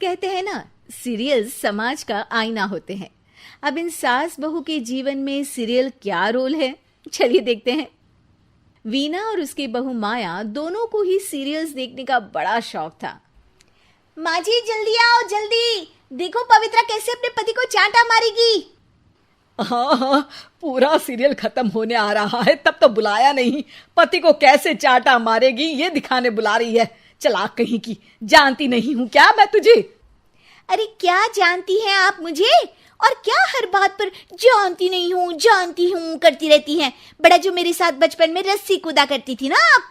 कहते हैं ना, सीरियल समाज का आईना होते हैं। अब इन सास बहू के जीवन में सीरियल क्या रोल है, चलिए देखते हैं। वीना और उसकी बहू माया दोनों को ही सीरियल्स देखने का बड़ा शौक था। माँ जी जल्दी आओ, जल्दी देखो पवित्रा कैसे अपने पति को चांटा मारेगी। हाँ हाँ, पूरा सीरियल खत्म होने आ रहा है, तब तो बुलाया नहीं। पति को कैसे चाटा मारेगी ये दिखाने बुला रही है। चलाक कहीं की, जानती नहीं हूँ क्या मैं तुझे? अरे क्या जानती हैं आप मुझे, और क्या हर बात पर जानती हूँ करती रहती हैं। बड़ा जो मेरे साथ बचपन में रस्सी कूदा करती थी ना आप।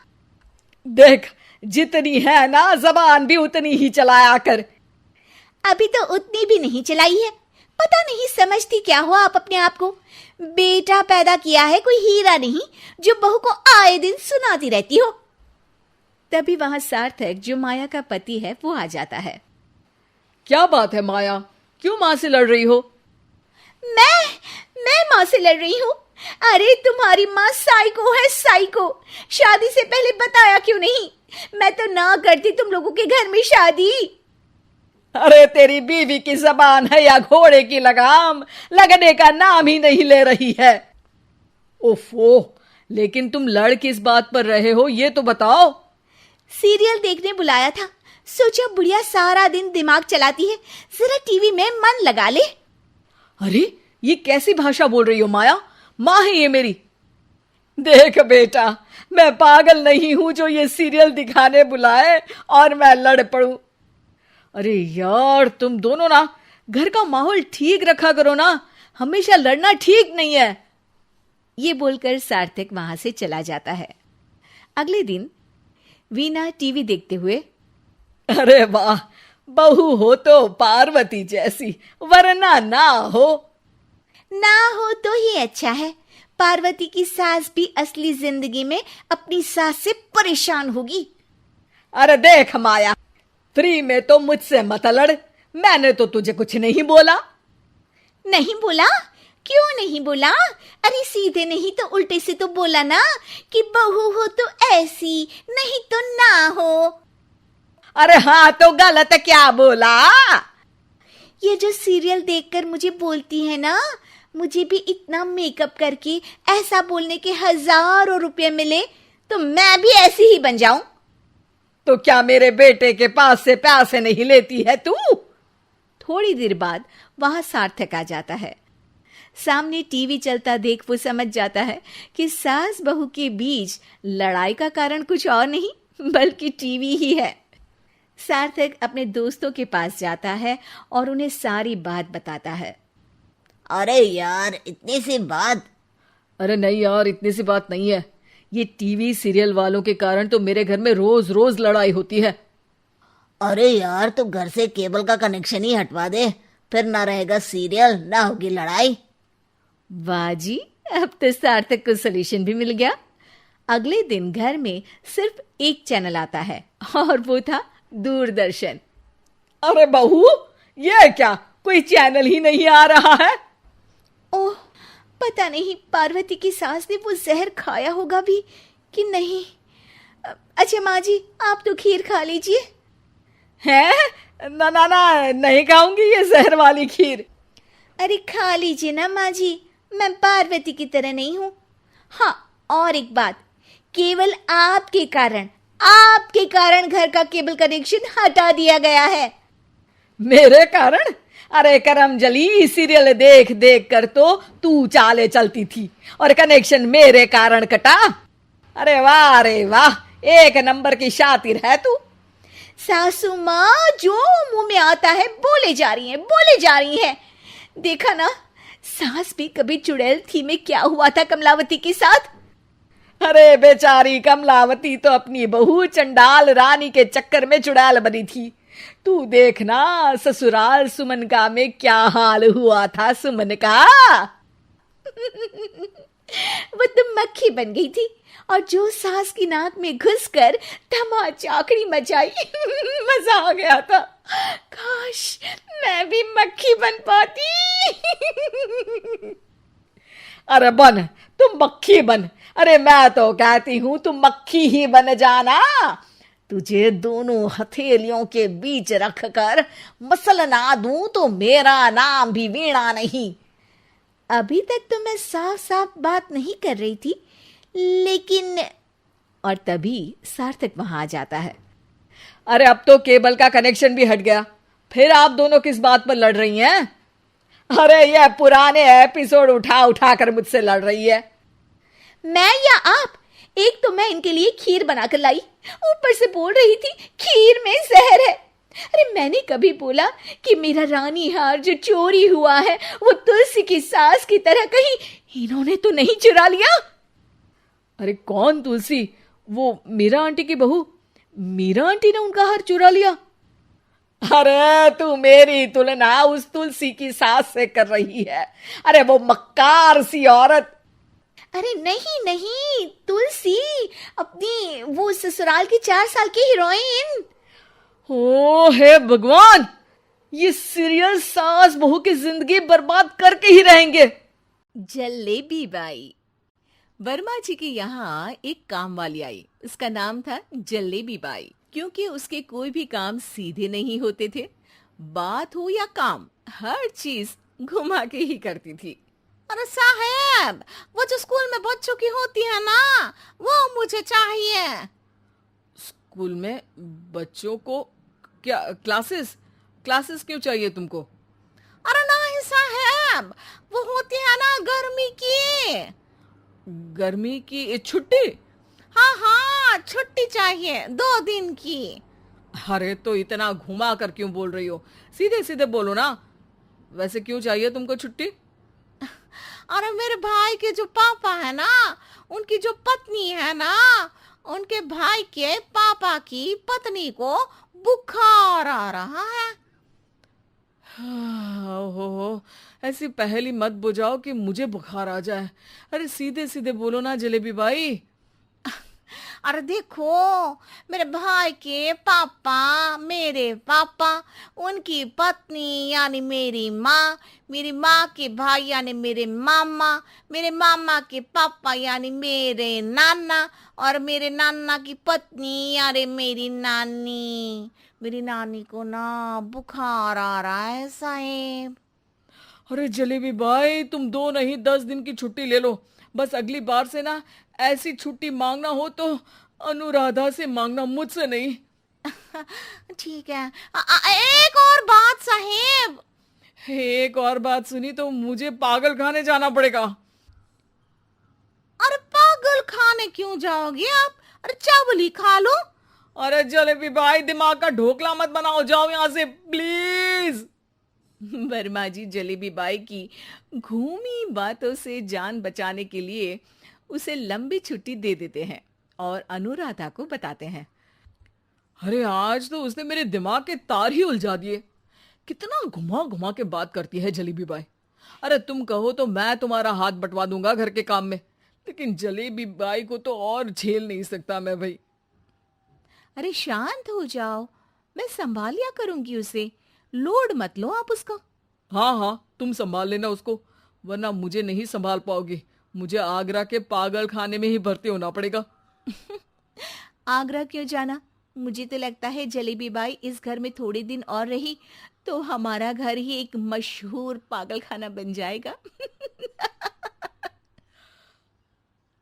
देख, जितनी है ना जबान भी उतनी ही चलाया कर। अभी तो उतनी भी नहीं चलाई है। पता नहीं समझती क्या हो आप अपने आप को। बेटा पैदा किया है कोई हीरा नहीं जो बहू को आए दिन सुनाती रहती हो। तभी वहां सार्थक, जो माया का पति है, वो आ जाता है। क्या बात है माया, क्यों माँ से लड़ रही हो? मैं माँ से लड़ रही हूँ? अरे तुम्हारी माँ साइको है, साइको। शादी से पहले बताया क्यों नहीं? मैं तो ना करती तुम लोगों के घर में शादी। अरे तेरी बीवी की जबान है या घोड़े की लगाम, लगने का नाम ही नहीं ले रही है। ओफो, लेकिन तुम लड़ किस बात पर रहे हो ये तो बताओ। सीरियल देखने बुलाया था, सोचा बुढ़िया सारा दिन दिमाग चलाती है, जरा टीवी में मन लगा ले। अरे ये कैसी भाषा बोल रही हो माया? माँ है ये मेरी। देख बेटा, मैं पागल नहीं हूं जो ये सीरियल दिखाने बुलाए और मैं लड़ पड़ूं। अरे यार, तुम दोनों ना घर का माहौल ठीक रखा करो ना, हमेशा लड़ना ठीक नहीं है। ये बोलकर सार्थक वहां से चला जाता है। अगले दिन वीना टीवी देखते हुए, अरे वाह, बहू हो तो पार्वती जैसी, वरना ना हो तो ही अच्छा है। पार्वती की सास भी असली जिंदगी में अपनी सास से परेशान होगी। अरे देख माया, फ्री में तो मुझसे मत लड़। मैंने तो तुझे कुछ नहीं बोला। नहीं बोला? क्यों नहीं बोला? अरे सीधे नहीं तो उल्टे से तो बोला ना कि बहू हो तो ऐसी, नहीं तो ना हो। अरे हाँ, तो गलत क्या बोला? ये जो सीरियल देखकर मुझे बोलती है ना, मुझे भी इतना मेकअप करके ऐसा बोलने के हजारों रुपए मिले तो मैं भी ऐसी ही बन जाऊं। तो क्या मेरे बेटे के पास से पैसे नहीं लेती है तू? थोड़ी देर बाद वहां सार्थक आ जाता है। सामने टीवी चलता देख वो समझ जाता है कि सास बहू के बीच लड़ाई का कारण कुछ और नहीं बल्कि टीवी ही है। सार्थक अपने दोस्तों के पास जाता है और उन्हें सारी बात बताता है। अरे यार, इतनी सी बात? अरे नहीं यार, इतनी सी बात नहीं है। ये टीवी सीरियल वालों के कारण तो मेरे घर में रोज रोज लड़ाई होती है। अरे यार, तो घर से केबल का कनेक्शन ही हटवा दे, फिर ना रहेगा सीरियल ना होगी लड़ाई। वाह जी, अब तो सार्थक को सोल्यूशन भी मिल गया। अगले दिन घर में सिर्फ एक चैनल आता है और वो था दूरदर्शन। अरे बहू, ये क्या, कोई चैनल ही नहीं आ रहा है? ओह, पता नहीं पार्वती की सास ने वो जहर खाया होगा भी कि नहीं। अच्छा माँ जी, आप तो खीर खा लीजिए। हैं? ना ना ना, नहीं खाऊंगी ये जहर वाली खीर। अरे खा लीजिए ना माँ जी, मैं पार्वती की तरह नहीं हूँ। हाँ, और एक बात, केवल आपके कारण घर का केबल कनेक्शन हटा दिया गया है। मेरे कारण? अरे करमजली, सीरियल देख देख कर तो तू चाले चलती थी और कनेक्शन मेरे कारण कटा। अरे वाह, एक नंबर की शातिर है तू। सासू माँ जो मुंह में आता है बोले जा रही हैं। देखा ना, सास भी कभी चुड़ैल थी में क्या हुआ था कमलावती के साथ। अरे बेचारी कमलावती तो अपनी बहू चंडाल रानी के चक्कर में चुड़ैल बनी थी। तू देखना ससुराल सुमन का में क्या हाल हुआ था सुमन का। वो तो मक्खी बन गई थी और जो सास की नाक में घुसकर धमाचाकड़ी मचाई मजा आ गया था। काश मैं भी मक्खी बन पाती। अरे बन, तुम मक्खी बन। अरे मैं तो कहती हूं तुम मक्खी ही बन जाना। तुझे दोनों हथेलियों के बीच रखकर मसलना दूं तो मेरा नाम भी वीणा नहीं। अभी तक तो मैं साफ साफ बात नहीं कर रही थी, लेकिन और तभी सार्थक वहां आ जाता है। अरे अब तो केबल का कनेक्शन भी हट गया, फिर आप दोनों किस बात पर लड़ रही हैं? अरे ये पुराने एपिसोड उठा उठा कर मुझसे लड़ रही है। मैं या आप? एक तो मैं इनके लिए खीर बनाकर लाई, ऊपर से बोल रही थी खीर में जहर है। अरे मैंने कभी बोला कि मेरा रानी हार जो चोरी हुआ है वो तुलसी की सास की तरह कहीं इन्होंने तो नहीं चुरा लिया? अरे कौन तुलसी? वो मीरा आंटी की बहू। मीरा आंटी ने उनका हार चुरा लिया? अरे तू मेरी तुलना उस तुलसी की सास से कर रही है। अरे वो मक्कार सी औरत। अरे नहीं नहीं, तुलसी, अपनी वो ससुराल की 4 साल की हीरोइन। ओ हे भगवान, ये सीरियल सास बहू की जिंदगी बर्बाद करके ही रहेंगे। जलेबी बाई। वर्मा जी के यहाँ एक काम वाली आई। उसका नाम था जलेबी बाई, क्योंकि उसके कोई भी काम सीधे नहीं होते थे। बात हो या काम, हर चीज घुमा के ही करती थी। अरे साहब, वो जो स्कूल में बच्चों की होती है ना, वो मुझे चाहिए। स्कूल में बच्चों को क्या क्लासेस? क्लासेस क्यों चाहिए तुमको? अरे नहीं साहब, वो होती है ना गर्मी की। गर्मी की छुट्टी? हाँ हाँ, छुट्टी चाहिए 2 दिन की। अरे तो इतना घुमा कर क्यों बोल रही हो? सीधे सीधे बोलो ना। वैसे क्यों चाहिए तुमको छुट्टी? अरे मेरे भाई के जो पापा है ना, उनकी जो पत्नी है ना, उनके भाई के पापा की पत्नी को बुखार आ रहा है। ओहो, ऐसी पहेली मत बुझाओ कि मुझे बुखार आ जाए। अरे सीधे सीधे बोलो ना जलेबी बाई। अरे देखो, मेरे भाई के पापा, मेरे पापा, उनकी पत्नी यानी मेरी माँ के भाई यानी मेरे मामा के पापा यानी मेरे नाना, और मेरे नाना की पत्नी यानी मेरी नानी को ना बुखार आ रहा है साहेब। अरे जलेबी भाई, तुम 2 नहीं 10 दिन की छुट्टी ले लो। बस अगली बार से ना ऐसी छुट्टी मांगना हो तो अनुराधा से मांगना, मुझसे नहीं। ठीक है। एक और बात साहेब। एक और बात सुनी तो मुझे पागल खाने जाना पड़ेगा। अरे पागल खाने क्यों जाओगे आप? अरे चावल ही खा लो। अरे जलेबी भाई, दिमाग का ढोकला मत बनाओ, जाओ यहाँ से प्लीज। वर्मा जी जलेबी बाई की घूमी बातों से जान बचाने के लिए उसे लंबी छुट्टी दे देते हैं और अनुराधा को बताते हैं। अरे आज तो उसने मेरे दिमाग के तार ही उलझा दिए। कितना घुमा घुमा के बात करती है जलेबी बाई। अरे तुम कहो तो मैं तुम्हारा हाथ बंटवा दूंगा घर के काम में, लेकिन जलेबी बाई को तो और झेल नहीं सकता मैं भाई। अरे शांत हो जाओ, मैं संभाल लिया करूंगी उसे, लोड मत लो आप उसका। हाँ हाँ, तुम संभाल लेना उसको, वरना मुझे नहीं संभाल पाओगे। मुझे आगरा के पागल खाने में ही भर्ती होना पड़ेगा। आगरा क्यों जाना? मुझे तो लगता है जलेबी बाई इस घर में थोड़े दिन और रही तो हमारा घर ही एक मशहूर पागल खाना बन जाएगा।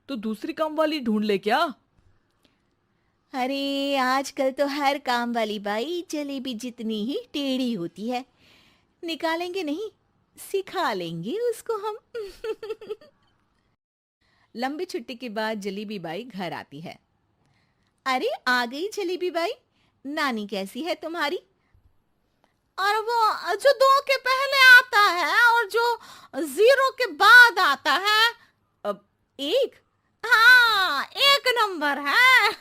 तो दूसरी काम वाली ढूंढ ले क्या? अरे आजकल तो हर काम वाली बाई जलेबी जितनी ही टेढ़ी होती है। निकालेंगे नहीं, सिखा लेंगे उसको हम। लंबी छुट्टी के बाद जलेबी बाई घर आती है। अरे आ गई जलेबी बाई, नानी कैसी है तुम्हारी? और वो जो 2 के पहले आता है और जो 0 के बाद आता है। अब 1? हाँ, 1 नंबर है।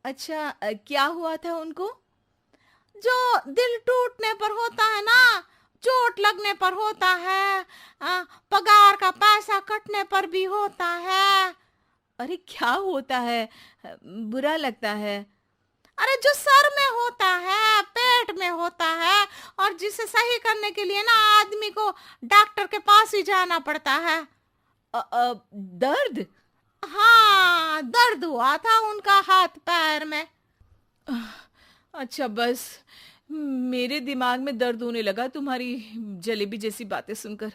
अच्छा, क्या हुआ था उनको? जो दिल टूटने पर होता है ना, चोट लगने पर होता है, पगार का पैसा कटने पर भी होता है। अरे क्या होता है? बुरा लगता है? अरे जो सर में होता है, पेट में होता है, और जिसे सही करने के लिए ना आदमी को डॉक्टर के पास ही जाना पड़ता है। दर्द? हाँ, दर्द हुआ था उनका हाथ पैर में। अच्छा बस, मेरे दिमाग में दर्द होने लगा तुम्हारी जलेबी जैसी बातें सुनकर।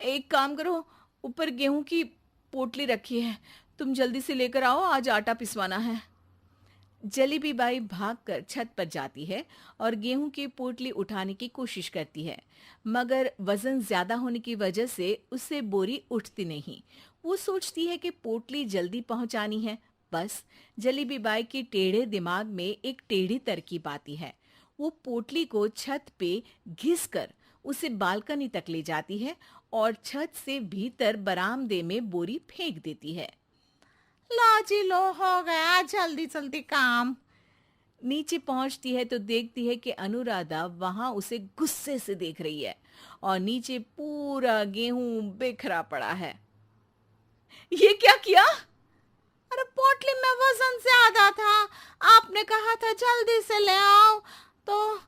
एक काम करो, ऊपर गेहूं की पोटली रखी है, तुम जल्दी से लेकर आओ, आज आटा पिसवाना है। जलेबी बाई भागकर छत पर जाती है और गेहूं की पोटली उठाने की कोशिश करती है, मगर वजन ज्यादा होने की वजह से उससे बोरी उठती नहीं। वो सोचती है कि पोटली जल्दी पहुंचानी है। बस जलेबी बाई के टेढ़े दिमाग में एक टेढ़ी तरकीब आती है। वो पोटली को छत पे घिसकर उसे बालकनी तक ले जाती है और छत से भीतर बरामदे में बोरी फेंक देती है। लो जी लो, हो गया जल्दी जल्दी काम। नीचे पहुंचती है तो देखती है कि अनुराधा वहां उसे गुस्से से देख रही है और नीचे पूरा गेहूं बिखरा पड़ा है। ये क्या किया? अरे पोटली में वजन ज्यादा था, आपने कहा था जल्दी से ले आओ, तो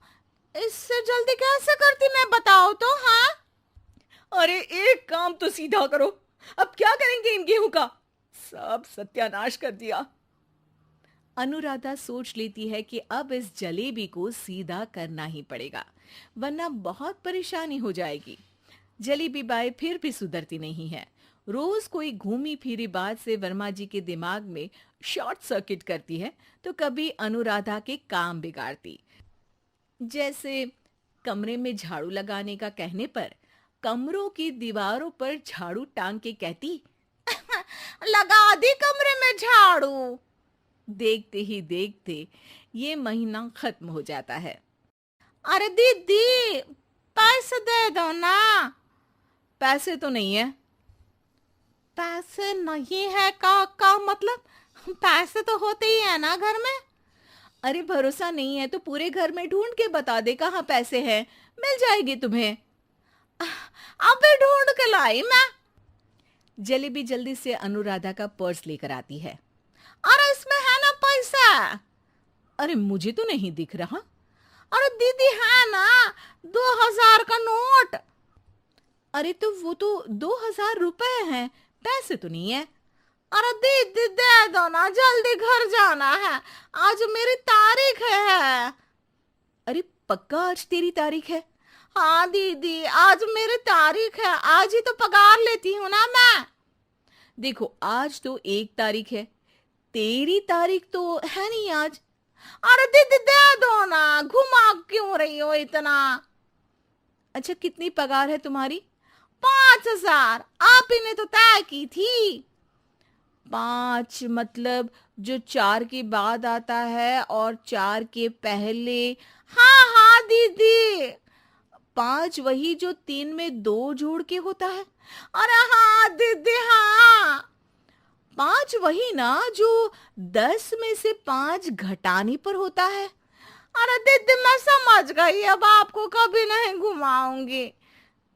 इससे जल्दी कैसे करती मैं बताओ तो। हाँ, अरे एक काम तो सीधा करो, अब क्या करेंगे इन गेहूं का? सब सत्यानाश कर दिया। अनुराधा सोच लेती है कि अब इस जलेबी को सीधा करना ही पड़ेगा, वरना बहुत परेशानी हो जाएगी। जलेबी बाई फिर भी सुधरती नहीं है। रोज कोई घूमी फिरी बात से वर्मा जी के दिमाग में शॉर्ट सर्किट करती है, तो कभी अनुराधा के काम बिगाड़ती। जैसे कमरे में झाड़ू लगाने का कहने पर कमरों की दीवारों पर झाड़ू टांग के कहती, लगा दी कमरे में झाड़ू। देखते ही देखते ये महीना खत्म हो जाता है। अरे दीदी, पैसे दे दो ना। पैसे तो नहीं है। पैसे नहीं है का मतलब? पैसे तो होते ही है ना घर में। अरे भरोसा नहीं है तो पूरे घर में ढूंढ के बता दे कहाँ पैसे हैं, मिल जाएंगे तुम्हें। अबे ढूंढ के लाई मैं। जलेबी जल्दी से अनुराधा का पर्स लेकर आती है। अरे इसमें है ना पैसा। अरे मुझे तो नहीं दिख रहा। अरे दीदी है ना, 2000 का नोट। अरे तो वो तो 2000 रुपए हैं, पैसे तो नहीं है। अरे दीदी दे दो ना, जल्दी घर जाना है, आज मेरी तारीख है। अरे पक्का आज तेरी तारीख है? हाँ दीदी, आज मेरी तारीख है, आज ही तो पगार लेती हूँ ना मैं। देखो आज तो 1 तारीख है, तेरी तारीख तो है नहीं आज। अरे दीदी दे दो ना, घुमा क्यों रही हो इतना? अच्छा कितनी पगार है तुम्हारी? 5000, आप ही ने तो तय की थी। 5 मतलब जो 4 के बाद आता है और 4 के पहले। हाँ हाँ दीदी। 5 वही जो 3 में 2 जोड़ के होता है। अरे हाँ दीदी हाँ। 5 वही ना जो 10 में से 5 घटाने पर होता है। अरे दीदी मैं समझ गई, अब आपको कभी नहीं घुमाऊंगी।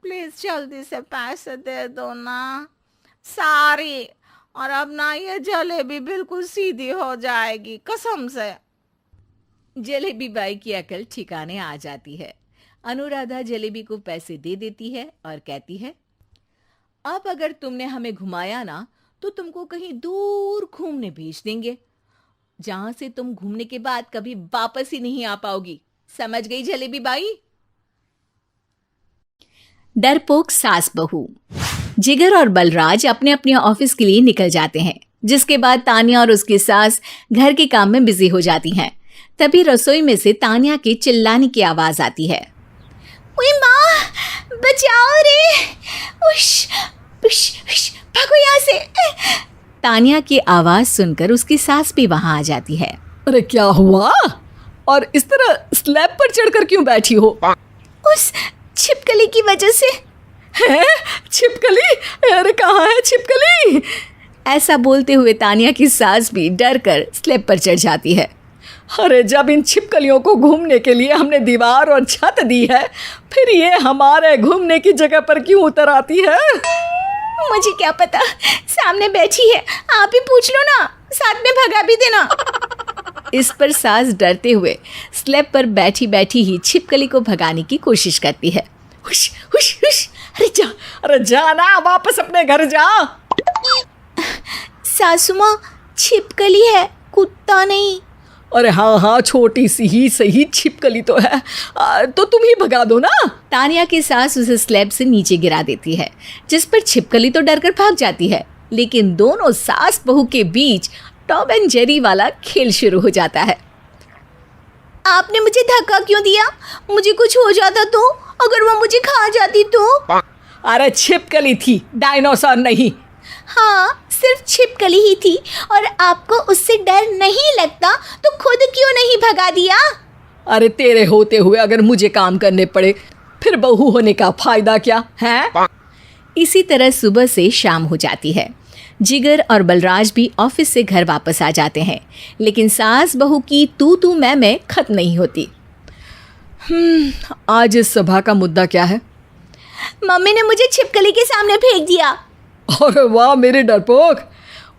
प्लीज जल्दी से पैसे दे दो ना, सारी। और अब ना ये जलेबी बिल्कुल सीधी हो जाएगी, कसम से। जलेबी बाई की अकल ठिकाने आ जाती है। अनुराधा जलेबी को पैसे दे देती है और कहती है, अब अगर तुमने हमें घुमाया ना तो तुमको कहीं दूर घूमने भेज देंगे, जहां से तुम घूमने के बाद कभी वापस ही नहीं आ पाओगी। समझ गई जलेबी बाई? डरपोक सास बहू। जिगर और बलराज अपने अपने ऑफिस के लिए निकल जाते हैं, जिसके बाद तानिया और उसकी सास घर के काम में बिजी हो जाती हैं। तभी रसोई में से तानिया के चिल्लाने की आवाज आती है। ओए माँ, बचाओ रे। उश, उश, उश, भागो यहाँ से। तानिया की आवाज सुनकर उसकी सास भी वहां आ जाती है। अरे क्या हुआ? और इस तरह स्लैब पर चढ़कर क्यों बैठी हो? उस छिपकली की वजह से। है? छिपकली? अरे कहाँ है छिपकली? ऐसा बोलते हुए तानिया की सास भी डर कर स्लैब पर चढ़ जाती है। अरे जब इन छिपकलियों को घूमने के लिए हमने दीवार और छत दी है, फिर ये हमारे घूमने की जगह पर क्यों उतर आती है? मुझे क्या पता, सामने बैठी है, आप ही पूछ लो ना, साथ में भगा भी देना। इस पर सास डरते हुए स्लैब पर बैठी बैठी ही छिपकली को भगाने की कोशिश करती है। हुश, हुश, हुश। अरे जा ना, वापस अपने घर जा। सासू माँ, छिपकली है, कुत्ता नहीं। अरे हाँ हाँ, छोटी सी ही सही छिपकली तो है, तो तुम ही भगा दो ना। तानिया की सास उसे स्लैब से नीचे गिरा देती है, जिस पर छिपकली तो डरकर भाग जाती है। लेकिन दोनों सास बहू के बीच टॉम एंड जेरी वाला खेल शुरू हो जाता है। आपने मुझे धक्का क्यों दिया? मुझे कुछ हो जाता तो? अगर वो मुझे खा जाती तो? अरे छिपकली थी, डायनासोर नहीं। हाँ, सिर्फ छिपकली ही थी और आपको उससे डर नहीं लगता तो खुद क्यों नहीं भगा दिया? अरे तेरे होते हुए अगर मुझे काम करने पड़े फिर बहू होने का फायदा क्या है? इसी तरह सुबह से शाम हो जाती है। जिगर और बलराज भी ऑफिस से घर वापस आ जाते हैं, लेकिन सास बहू की तू मैं खत्म नहीं होती। आज इस सभा का मुद्दा क्या है? मम्मी ने मुझे छिपकली के सामने फेंक दिया। अरे वाह मेरे डरपोक,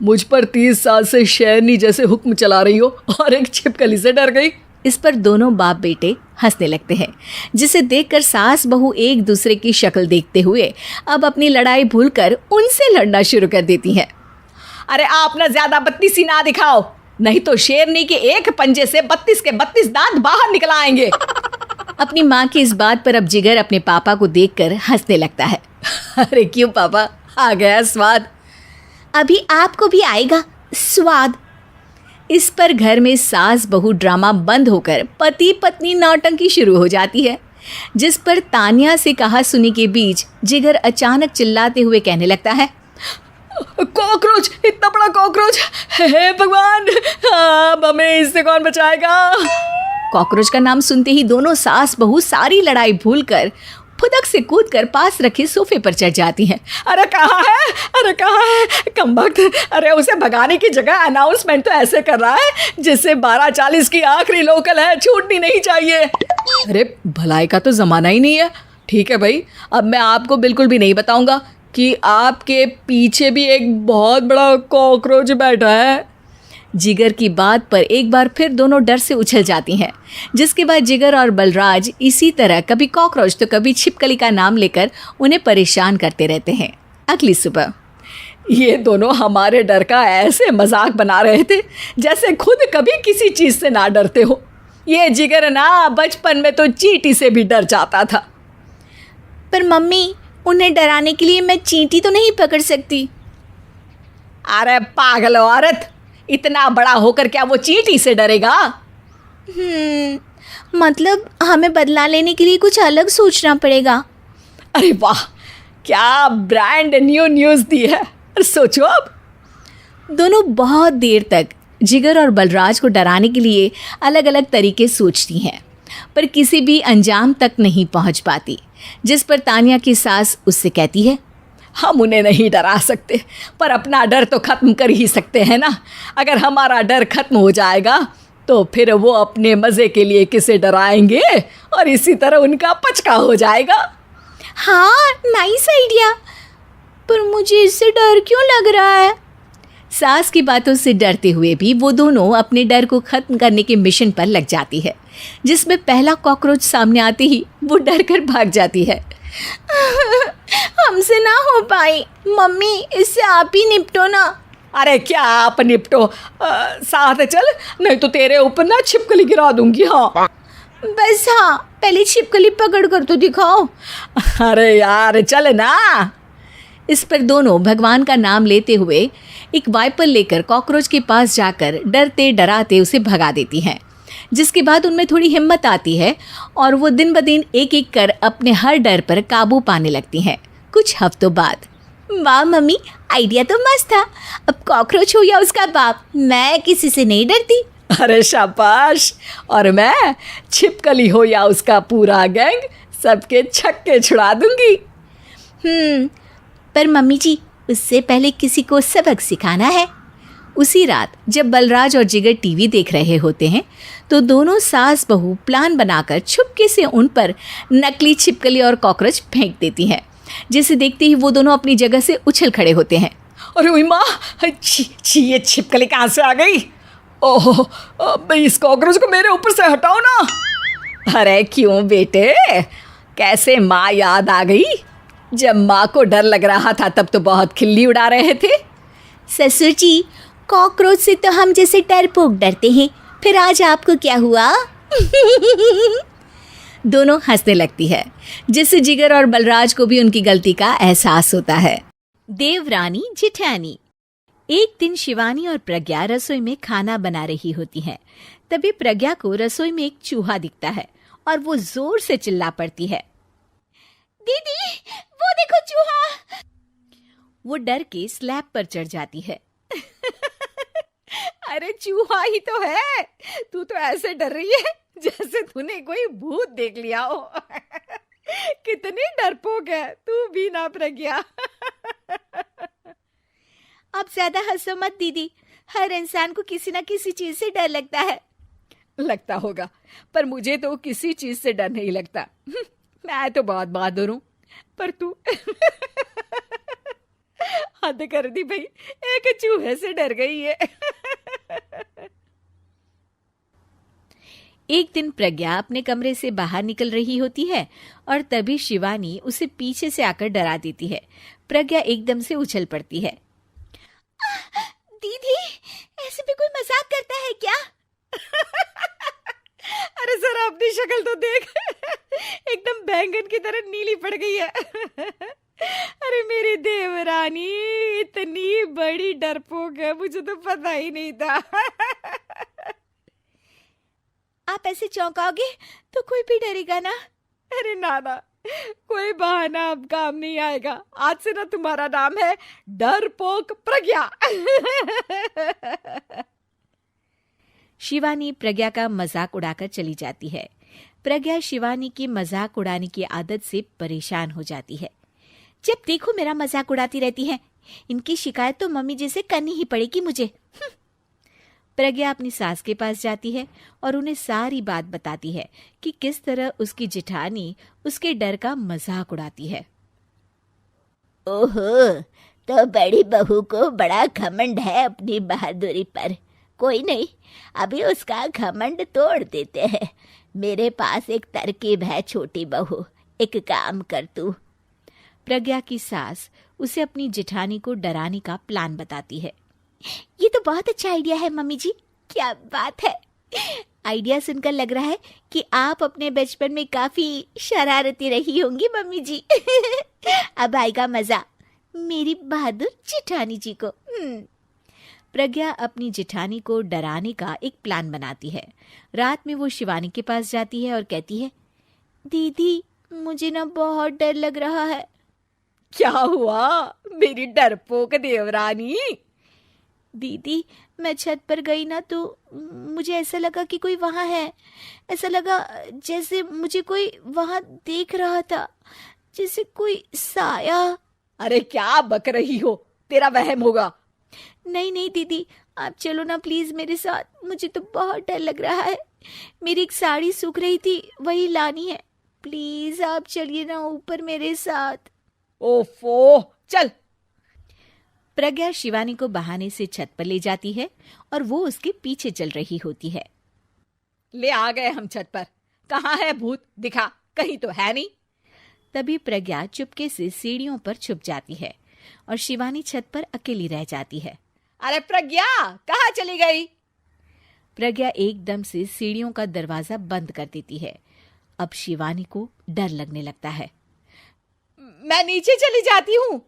मुझ पर 30 साल से शेरनी जैसे हुक्म चला रही हो और एक छिपकली से डर गई। इस पर दोनों बाप बेटे हंसने लगते हैं, जिसे देखकर सास बहू एक दूसरे की शक्ल देखते हुए अब अपनी लड़ाई भूलकर उनसे लड़ना शुरू कर देती हैं। अरे आप ना ज्यादा बत्तीसी ना दिखाओ, नहीं तो शेरनी के एक पंजे से 32 के 32 दांत बाहर निकल आएंगे। अपनी माँ की इस बात पर अब जिगर अपने पापा को देखकर हंसने लगता है। अरे क्यों पापा, आ गया स्वाद। अभी आपको भी आएगा स्वाद। इस पर घर में सास बहू ड्रामा बंद होकर पति पत्नी नौटंकी शुरू हो जाती है, जिस पर तानिया से कहा सुनी के बीच जिगर अचानक चिल्लाते हुए कहने लगता है, कॉकरोच, इतना बड़ा कॉकरोच, हे भगवान, अब हमें इससे कौन बचाएगा? कॉकरोच का नाम सुनते ही दोनों सास बहू सारी लड़ाई भूलकर फुदक से कूदकर पास रखे सोफे पर चढ़ जाती हैं। अरे कहाँ है, अरे कहाँ है कमबख्त? अरे उसे भगाने की जगह अनाउंसमेंट तो ऐसे कर रहा है जिससे 12:40 की आखिरी लोकल है, छूटनी नहीं चाहिए। अरे भलाई का तो ज़माना ही नहीं है। ठीक है भाई, अब मैं आपको बिल्कुल भी नहीं बताऊंगा कि आपके पीछे भी एक बहुत बड़ा कॉकरोच बैठा है। जिगर की बात पर एक बार फिर दोनों डर से उछल जाती हैं, जिसके बाद जिगर और बलराज इसी तरह कभी कॉकरोच तो कभी छिपकली का नाम लेकर उन्हें परेशान करते रहते हैं। अगली सुबह ये दोनों हमारे डर का ऐसे मजाक बना रहे थे जैसे खुद कभी किसी चीज़ से ना डरते हो। ये जिगर ना बचपन में तो चींटी से भी डर जाता था। पर मम्मी, उन्हें डराने के लिए मैं चींटी तो नहीं पकड़ सकती। अरे पागल औरत, इतना बड़ा होकर क्या वो चींटी से डरेगा? मतलब हमें बदला लेने के लिए कुछ अलग सोचना पड़ेगा। अरे वाह, क्या ब्रांड न्यू न्यूज़ दी है। सोचो अब। दोनों बहुत देर तक जिगर और बलराज को डराने के लिए अलग अलग तरीके सोचती हैं, पर किसी भी अंजाम तक नहीं पहुंच पाती, जिस पर तानिया की सास उससे कहती है, हम उन्हें नहीं डरा सकते, पर अपना डर तो ख़त्म कर ही सकते हैं ना। अगर हमारा डर ख़त्म हो जाएगा तो फिर वो अपने मज़े के लिए किसे डराएंगे और इसी तरह उनका पचका हो जाएगा। हाँ, नाइस आइडिया, पर मुझे इससे डर क्यों लग रहा है? सास की बातों से डरते हुए भी वो दोनों अपने डर को ख़त्म करने के मिशन पर लग जाती है, जिसमें पहला कॉकरोच सामने आते ही वो डर कर भाग जाती है। हमसे ना हो पाई। मम्मी, इससे आप ही निपटो ना। अरे क्या आप निपटो, साथ चल, नहीं तो तेरे ऊपर ना छिपकली गिरा दूंगी। हाँ बस, हाँ, पहले छिपकली पकड़ कर तो दिखाओ। अरे यार चल ना। इस पर दोनों भगवान का नाम लेते हुए एक वाइपर लेकर कॉकरोच के पास जाकर डरते डराते उसे भगा देती हैं, जिसके बाद उनमें थोड़ी हिम्मत आती है और वो दिन ब दिन एक एक कर अपने हर डर पर काबू पाने लगती हैं। कुछ हफ्तों बाद, वाह मम्मी, आइडिया तो मस्त था। अब कॉकरोच हो या उसका बाप, मैं किसी से नहीं डरती। अरे शाबाश। और मैं छिपकली हो या उसका पूरा गैंग, सबके छक्के छुड़ा दूंगी। पर मम्मी जी, उससे पहले किसी को सबक सिखाना है। उसी रात जब बलराज और जिगर टीवी देख रहे होते हैं तो दोनों सास बहू प्लान बनाकर छुपके से उन पर नकली छिपकली और कॉकरोच फेंक देती हैं, जिसे देखते ही वो दोनों अपनी जगह से उछल खड़े होते हैं। अरे ओए माँ, छी ये छिपकली कहाँ से आ गई? ओह, इस कॉकरोच को मेरे ऊपर से हटाओ ना। अरे क्यों बेटे, कैसे माँ याद आ गई? जब माँ को डर लग रहा था तब तो बहुत खिल्ली उड़ा रहे थे। ससुर जी, कॉकरोच से तो हम जैसे डरपोक डरते हैं, फिर आज आपको क्या हुआ? दोनों हंसने लगती है, जिससे जिगर और बलराज को भी उनकी गलती का एहसास होता है। देवरानी जिठानी। एक दिन शिवानी और प्रज्ञा रसोई में खाना बना रही होती हैं। तभी प्रज्ञा को रसोई में एक चूहा दिखता है और वो जोर से चिल्ला पड़ती है, दीदी, वो देखो चूहा। वो डर के स्लैब पर चढ़ जाती है। अरे चूहा ही तो है, तू तो ऐसे डर रही है जैसे तूने कोई भूत देख लिया हो। कितनी डरपोक है तू भी ना प्रज्ञा। आप ज्यादा हंसो मत दीदी, हर इंसान को किसी ना किसी चीज से डर लगता है। लगता होगा, पर मुझे तो किसी चीज से डर नहीं लगता। मैं तो बहुत बहादुर हूं, पर तू हद कर दी भाई, एक चूहे से डर गई है। एक दिन प्रज्ञा अपने कमरे से बाहर निकल रही होती है और तभी शिवानी उसे पीछे से आकर डरा देती है। प्रज्ञा एकदम से उछल पड़ती है। दीदी, ऐसे भी कोई मजाक करता है क्या? अरे जरा अपनी शक्ल तो देख, एकदम बैंगन की तरह नीली पड़ गई है। अरे मेरी देवरानी इतनी बड़ी डरपोक है, मुझे तो पता ही नहीं था। आप ऐसे चौंकाओगे तो कोई भी डरेगा ना। अरे नाना, कोई बहाना अब काम नहीं आएगा। आज से ना तुम्हारा नाम है डरपोक प्रज्ञा। शिवानी प्रज्ञा का मजाक उड़ाकर चली जाती है। प्रज्ञा शिवानी की मजाक उड़ाने की आदत से परेशान हो जाती है। जब देखो मेरा मजाक उड़ाती रहती है, इनकी शिकायत तो मम्मी जी से करनी ही पड़ेगी मुझे। प्रज्ञा अपनी सास के पास जाती है और उन्हें सारी बात बताती है कि किस तरह उसकी जिठानी उसके डर का मजाक उड़ाती है। ओहो, तो बड़ी बहू को बड़ा घमंड है अपनी बहादुरी पर। कोई नहीं, अभी उसका घमंड तोड़ देते हैं। मेरे पास एक तरकीब है छोटी बहू, एक काम कर तू। प्रज्ञा की सास उसे अपनी जिठानी को डराने का प्लान बताती है। ये तो बहुत अच्छा आइडिया है मम्मी जी, क्या बात है। आइडिया सुनकर लग रहा है कि आप अपने बचपन में काफी शरारती रही होंगी मम्मी जी। अब आएगा मजा मेरी बहादुर जिठानी जी को। प्रज्ञा अपनी जिठानी को डराने का एक प्लान बनाती है। रात में वो शिवानी के पास जाती है और कहती है, दीदी, मुझे ना बहुत डर लग रहा है। क्या हुआ मेरी डरपोक देवरानी? दीदी, मैं छत पर गई ना तो मुझे ऐसा लगा कि कोई वहां है। ऐसा लगा जैसे मुझे कोई वहां देख रहा था, जैसे कोई साया। अरे क्या बक रही हो, तेरा वहम होगा। नहीं नहीं दीदी, आप चलो ना प्लीज मेरे साथ, मुझे तो बहुत डर लग रहा है। मेरी एक साड़ी सूख रही थी, वही लानी है। प्लीज आप चलिए ना ऊपर मेरे साथ। ओफो, चल। प्रज्ञा शिवानी को बहाने से छत पर ले जाती है और वो उसके पीछे चल रही होती है। ले आ गए हम छत पर, कहाँ है भूत, दिखा, कहीं तो है नहीं। तभी प्रज्ञा चुपके से सीढ़ियों पर छुप जाती है और शिवानी छत पर अकेली रह जाती है। अरे प्रज्ञा, कहाँ चली गई? प्रज्ञा एकदम से सीढ़ियों का दरवाजा बंद कर देती है। अब शिवानी को डर लगने लगता है। मैं नीचे चली जाती हूँ।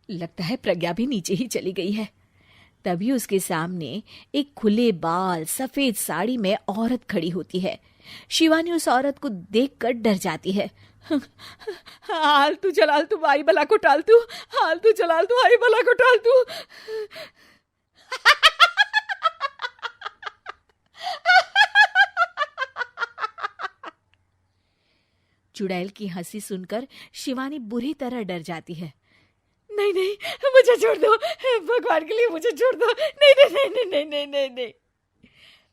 लगता है प्रज्ञा भी नीचे ही चली गई है। तभी उसके सामने एक खुले बाल सफेद साड़ी में औरत खड़ी होती है। शिवानी उस औरत को देखकर डर जाती है। हाल तू जलाल तू आई बला को टाल तू, हाल तू जलाल तू आई बला को टाल तू। चुड़ैल की हंसी सुनकर शिवानी बुरी तरह डर जाती है। नहीं नहीं, मुझे छोड़ दो, भगवान के लिए मुझे छोड़ दो। नहीं नहीं नहीं नहीं नहीं नहीं नहीं नहीं,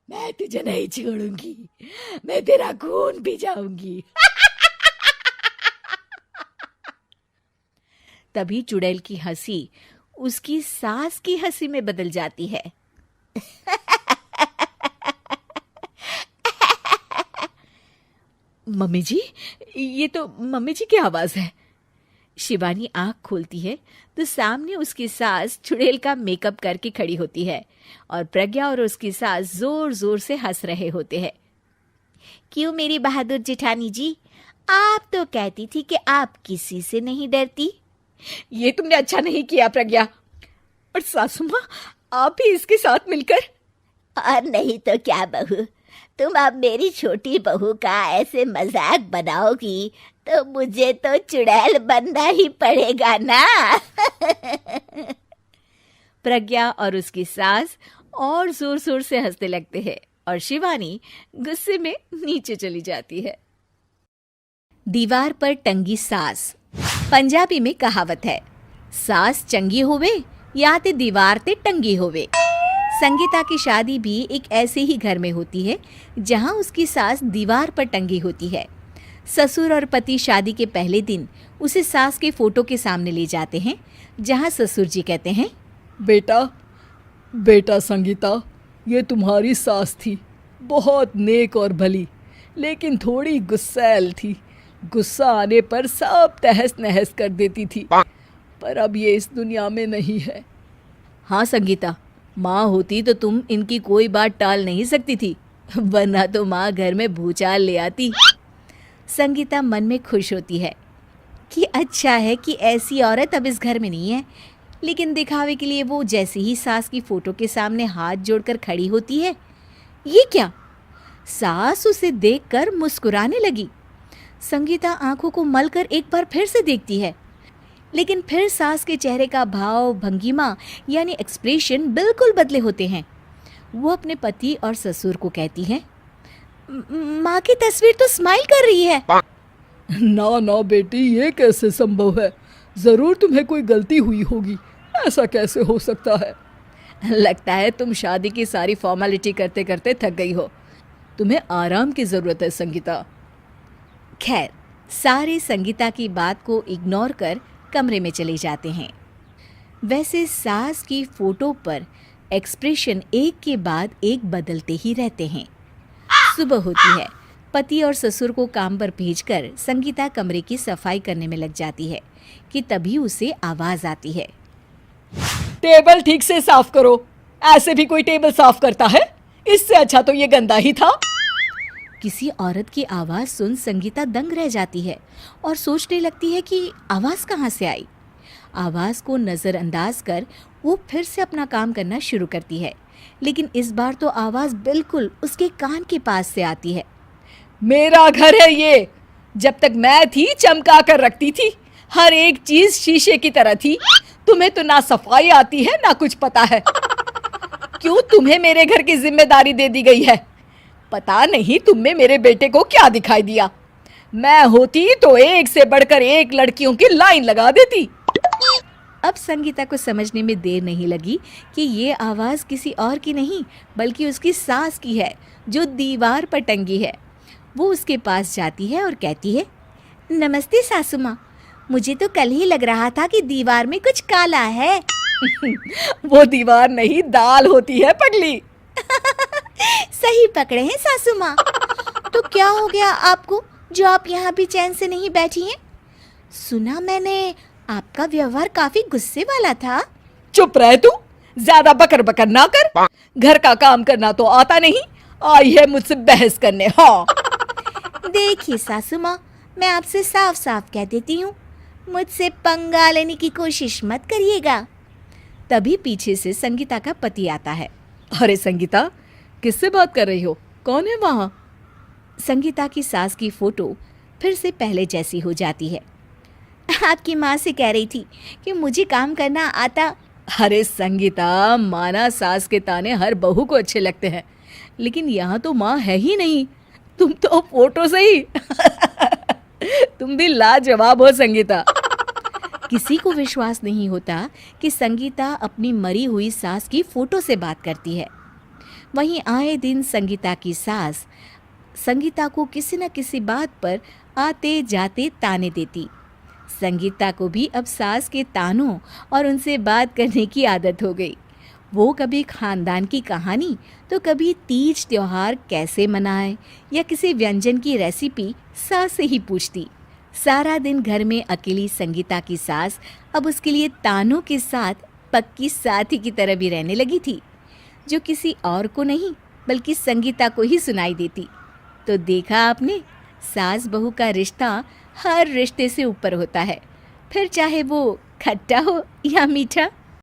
मैं तुझे नहीं छोड़ूंगी, मैं तेरा खून पी जाऊंगी। तभी चुड़ैल की हंसी उसकी सास की हंसी में बदल जाती है। मम्मी जी, ये तो मम्मी जी की आवाज है। शिवानी आंख खोलती है तो सामने उसकी सास चुड़ैल का मेकअप करके खड़ी होती है और प्रज्ञा और उसकी सास जोर जोर से हंस रहे होते हैं। क्यों मेरी बहादुर जेठानी जी, आप तो कहती थी कि आप किसी से नहीं डरती। ये तुमने अच्छा नहीं किया प्रज्ञा। और सासू माँ, आप भी इसके साथ मिलकर। और नहीं तो क्या बहू, तुम अब मेरी छोटी बहू का ऐसे मजाक बनाओगी तो मुझे तो चुड़ैल बनना ही पड़ेगा ना। प्रज्ञा और उसकी सास और जोर जोर से हंसने लगते हैं और शिवानी गुस्से में नीचे चली जाती है। दीवार पर टंगी सास। पंजाबी में कहावत है, सास चंगी होवे या ते दीवार ते टंगी होवे। संगीता की शादी भी एक ऐसे ही घर में होती है जहां उसकी सास दीवार पर टंगी होती है। ससुर और पति शादी के पहले दिन उसे सास के फोटो के सामने ले जाते हैं, जहां ससुर जी कहते हैं, बेटा संगीता, ये तुम्हारी सास थी, बहुत नेक और भली, लेकिन थोड़ी गुस्सैल थी। गुस्सा आने पर सब तहस नहस कर देती थी, पर अब ये इस दुनिया में नहीं है। हाँ संगीता, माँ होती तो तुम इनकी कोई बात टाल नहीं सकती थी, वरना तो माँ घर में भूचाल ले आती। संगीता मन में खुश होती है कि अच्छा है कि ऐसी औरत अब इस घर में नहीं है, लेकिन दिखावे के लिए वो जैसे ही सास की फोटो के सामने हाथ जोड़कर खड़ी होती है, ये क्या? सास उसे देखकर मुस्कुराने लगी। संगीता आंखों को मलकर एक बार फिर से देखती है, लेकिन फिर सास के चेहरे का भाव, भंगिमा यानी एक्सप्रेशन बिल्कुल बदले होते हैं। वो अपने पति और ससुर को कहती है, माँ की तस्वीर तो स्माइल कर रही है। ना बेटी, ये कैसे संभव है? जरूर तुम्हें कोई गलती हुई होगी, ऐसा कैसे हो सकता है? लगता है तुम शादी की सारी फॉर्मेलिटी करते करते थक गई हो, तुम्हें आराम की जरूरत है संगीता। खैर, सारे संगीता की बात को इग्नोर कर कमरे में चले जाते हैं। वैसे सास की फोटो पर एक्सप्रेशन एक के बाद एक बदलते ही रहते हैं। सुबह होती है, पति और ससुर को काम पर भेजकर संगीता कमरे की सफाई करने में लग जाती है कि तभी उसे आवाज आती है, टेबल ठीक से साफ करो। ऐसे भी कोई टेबल साफ करता है? इससे अच्छा तो ये गंदा ही था। किसी औरत की आवाज सुन संगीता दंग रह जाती है और सोचने लगती है कि आवाज कहाँ से आई। आवाज को नजरअंदाज कर वो फिर से अपना काम करना शुरू करती है, लेकिन इस बार तो आवाज बिल्कुल उसके कान के पास से आती है। मेरा घर है ये, जब तक मैं थी चमका कर रखती थी, हर एक चीज शीशे की तरह थी। तुम्हें तो ना सफाई आती है ना कुछ पता है। क्यों तुम्हें मेरे घर की जिम्मेदारी दे दी गई है? पता नहीं तुम में मेरे बेटे को क्या दिखाई दिया। मैं होती तो एक से बढ़कर एक लड़कियों की लाइन लगा देती। अब संगीता को समझने में देर नहीं लगी कि ये आवाज किसी और की नहीं बल्कि उसकी सास की है, जो दीवार पर टंगी है। वो उसके पास जाती है और कहती है, नमस्ते सासू माँ, मुझे तो कल ही लग रहा था कि दीवार में कुछ काला है। वो दीवार नहीं, दाल होती है पगली। सही पकड़े हैं सासू माँ। तो क्या हो गया आपको जो आप यहाँ भी चैन से नहीं बैठी हैं? सुना मैंने आपका व्यवहार काफी गुस्से वाला था। चुप रह तू, ज्यादा बकर बकर ना कर। घर का काम करना तो आता नहीं, आई है मुझसे बहस करने। हाँ देखिए सासू माँ, मैं आपसे साफ साफ कह देती हूँ, मुझसे पंगा लेने की कोशिश मत करिएगा। तभी पीछे से संगीता का पति आता है। अरे संगीता, किससे बात कर रही हो? कौन है वहाँ? संगीता की सास की फोटो फिर से पहले जैसी हो जाती है। आपकी माँ से कह रही थी कि मुझे काम करना आता। अरे संगीता, माना सास के ताने हर बहू को अच्छे लगते हैं, लेकिन यहाँ तो माँ है ही नहीं, तुम तो फोटो से ही। तुम भी लाजवाब हो संगीता। किसी को विश्वास नहीं होता कि संगीता अपनी मरी हुई सास की फोटो से बात करती है। वहीं आए दिन संगीता की सास संगीता को किसी न किसी बात पर आते जाते ताने देती। संगीता को भी अब सास के तानों और उनसे बात करने की आदत हो गई। वो कभी खानदान की कहानी तो कभी तीज त्योहार कैसे मनाए या किसी व्यंजन की रेसिपी सास से ही पूछती। सारा दिन घर में अकेली संगीता की सास अब उसके लिए तानों के साथ पक्की साथी की तरह भी रहने लगी थी, जो किसी और को नहीं बल्कि संगीता को ही सुनाई देती। तो देखा आपने, सास बहू का रिश्ता हर रिश्ते से ऊपर होता है, फिर चाहे वो खट्टा हो या मीठा।